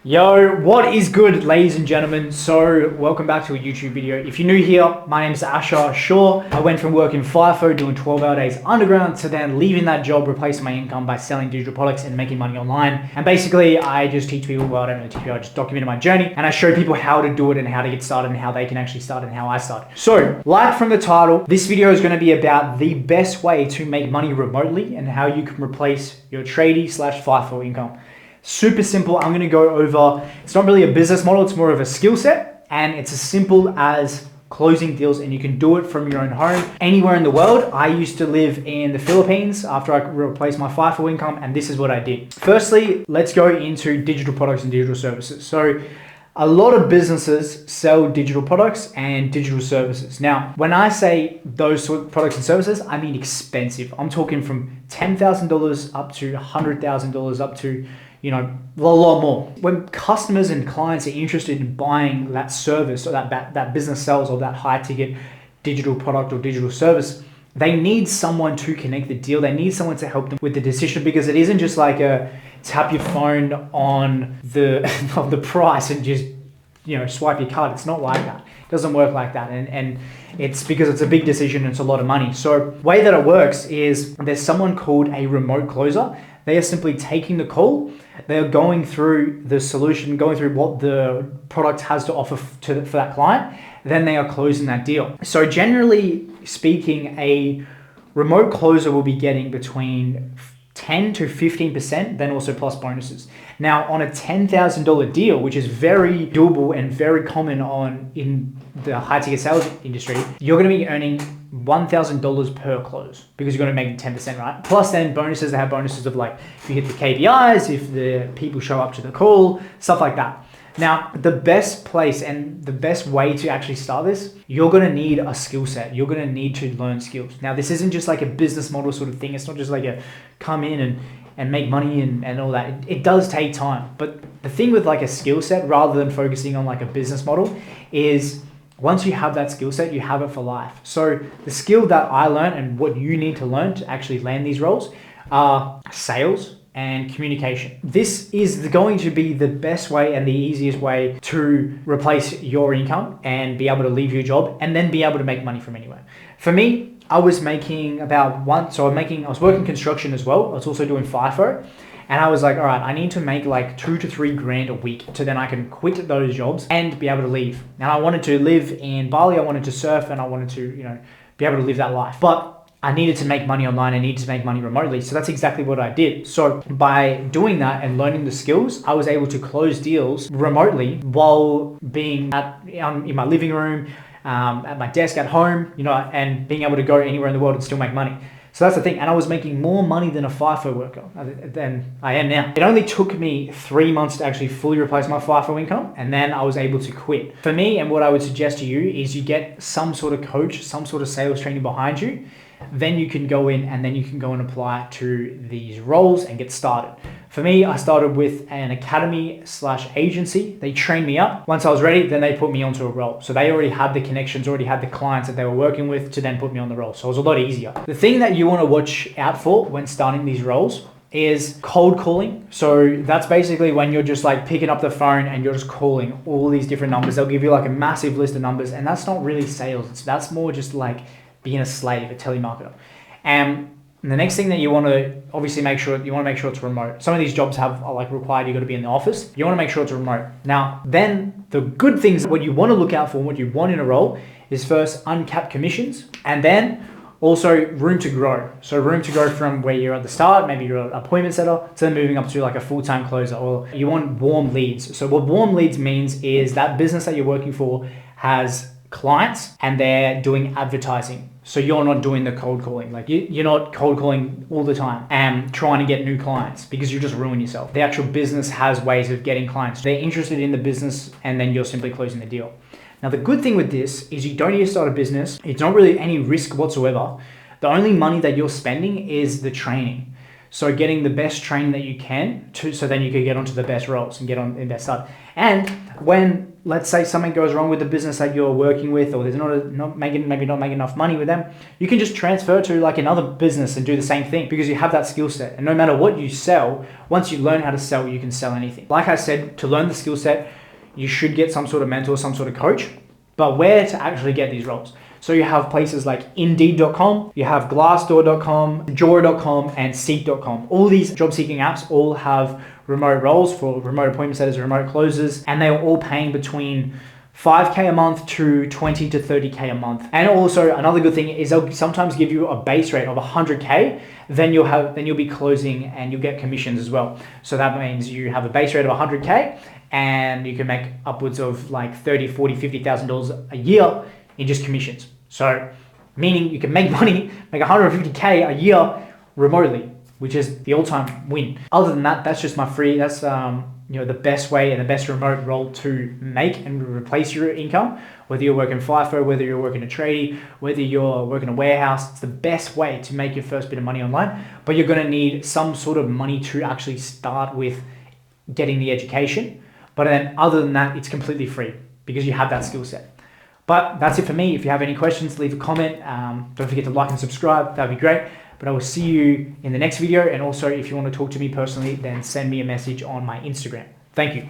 Yo, what is good, ladies and gentlemen? So, welcome back to a YouTube video. If you're new here, my name is Asher Shaw. I went from working FIFO, doing 12-hour days underground, to then leaving that job, replacing my income by selling digital products and making money online. And basically, I just teach people, well, I don't really teach people, I just document my journey, and I show people how to do it and how to get started and how they can actually start and how I started. So, like from the title, this video is going to be about the best way to make money remotely and how you can replace your tradie/FIFO income. Super simple. I'm going to go over, it's not really a business model, it's more of a skill set, and it's as simple as closing deals, and you can do it from your own home anywhere in the world. I used to live in the Philippines after I replaced my FIFO income, and this is what I did. Firstly, let's go into digital products and digital services. So a lot of businesses sell digital products and digital services. Now, when I say those sort of products and services, I mean expensive. I'm talking from $10,000 up to $100,000 up to, a lot more. When customers and clients are interested in buying that service or that business sells or that high ticket digital product or digital service, they need someone to connect the deal. They need someone to help them with the decision, because it isn't just like a tap your phone on the price and just swipe your card. It's not like that. It doesn't work like that. And it's because it's a big decision and it's a lot of money. So the way that it works is there's someone called a remote closer. They are simply taking the call. They're going through the solution, going through what the product has to offer for that client. Then they are closing that deal. So generally speaking, a remote closer will be getting between 10 to 15%, then also plus bonuses. Now, on a $10,000 deal, which is very doable and very common in the high ticket sales industry, you're going to be earning $1,000 per close, because you're going to make 10%, right? Plus then bonuses, they have bonuses of like if you hit the KPIs, if the people show up to the call, stuff like that. Now, the best place and the best way to actually start this, you're going to need a skill set. You're going to need to learn skills. Now, this isn't just like a business model sort of thing. It's not just like a come in and make money and all that. It does take time. But the thing with like a skill set, rather than focusing on like a business model, is once you have that skill set, you have it for life. So the skill that I learned and what you need to learn to actually land these roles are sales and communication. This is going to be the best way and the easiest way to replace your income and be able to leave your job and then be able to make money from anywhere. For me, I was making I was working construction as well. I was also doing FIFO. And I was like, all right, I need to make like $2,000 to $3,000 a week so then I can quit those jobs and be able to leave. Now, I wanted to live in Bali. I wanted to surf and I wanted to, be able to live that life. But I needed to make money online. I needed to make money remotely. So that's exactly what I did. So by doing that and learning the skills, I was able to close deals remotely while being in my living room, at my desk at home, and being able to go anywhere in the world and still make money. So that's the thing. And I was making more money than a FIFO worker than I am now. It only took me 3 months to actually fully replace my FIFO income, and then I was able to quit. For me, and what I would suggest to you is you get some sort of coach, some sort of sales training behind you. Then you can go in and then you can go and apply to these roles and get started. For me, I started with an academy/agency. They trained me up. Once I was ready, then they put me onto a role. So they already had the connections, already had the clients that they were working with to then put me on the role. So it was a lot easier. The thing that you want to watch out for when starting these roles is cold calling. So that's basically when you're just like picking up the phone and you're just calling all these different numbers. They'll give you like a massive list of numbers, and that's not really sales. That's more just like being a slave, a telemarketer. And the next thing that you want to obviously make sure it's remote. Some of these jobs are like required, you got to be in the office. You want to make sure it's remote. Now, then the good things, what you want to look out for, what you want in a role is first uncapped commissions, and then also room to grow. So room to grow from where you're at the start, maybe you're an appointment setter, to then moving up to like a full-time closer, or you want warm leads. So what warm leads means is that business that you're working for has clients and they're doing advertising. So you're not doing the cold calling. Like you're not cold calling all the time and trying to get new clients, because you just ruin yourself. The actual business has ways of getting clients. They're interested in the business and then you're simply closing the deal. Now, the good thing with this is you don't need to start a business. It's not really any risk whatsoever. The only money that you're spending is the training. So getting the best training that you can so then you can get onto the best roles and get on in that start. And when, let's say, something goes wrong with the business that you're working with, or there's not making enough money with them, you can just transfer to like another business and do the same thing because you have that skill set. And no matter what you sell, once you learn how to sell, you can sell anything. Like I said, to learn the skill set, you should get some sort of mentor, some sort of coach. But where to actually get these roles? So you have places like Indeed.com, you have Glassdoor.com, Jora.com, and Seek.com. All these job seeking apps all have remote roles for remote appointment setters, remote closers, and they are all paying between $5K a month to $20 to $30K a month. And also another good thing is they'll sometimes give you a base rate of $100K, then you'll be closing and you'll get commissions as well. So that means you have a base rate of $100K and you can make upwards of like $30, $40, $50,000 a year in just commissions. So meaning you can make money, make $150K a year remotely, which is the all-time win. Other than that, that's just that's the best way and the best remote role to make and replace your income. Whether you're working FIFO, whether you're working a tradie, whether you're working a warehouse, it's the best way to make your first bit of money online. But you're going to need some sort of money to actually start with getting the education. But then other than that, it's completely free because you have that skill set. But that's it for me. If you have any questions, leave a comment. Don't forget to like and subscribe. That'd be great. But I will see you in the next video. And also, if you want to talk to me personally, then send me a message on my Instagram. Thank you.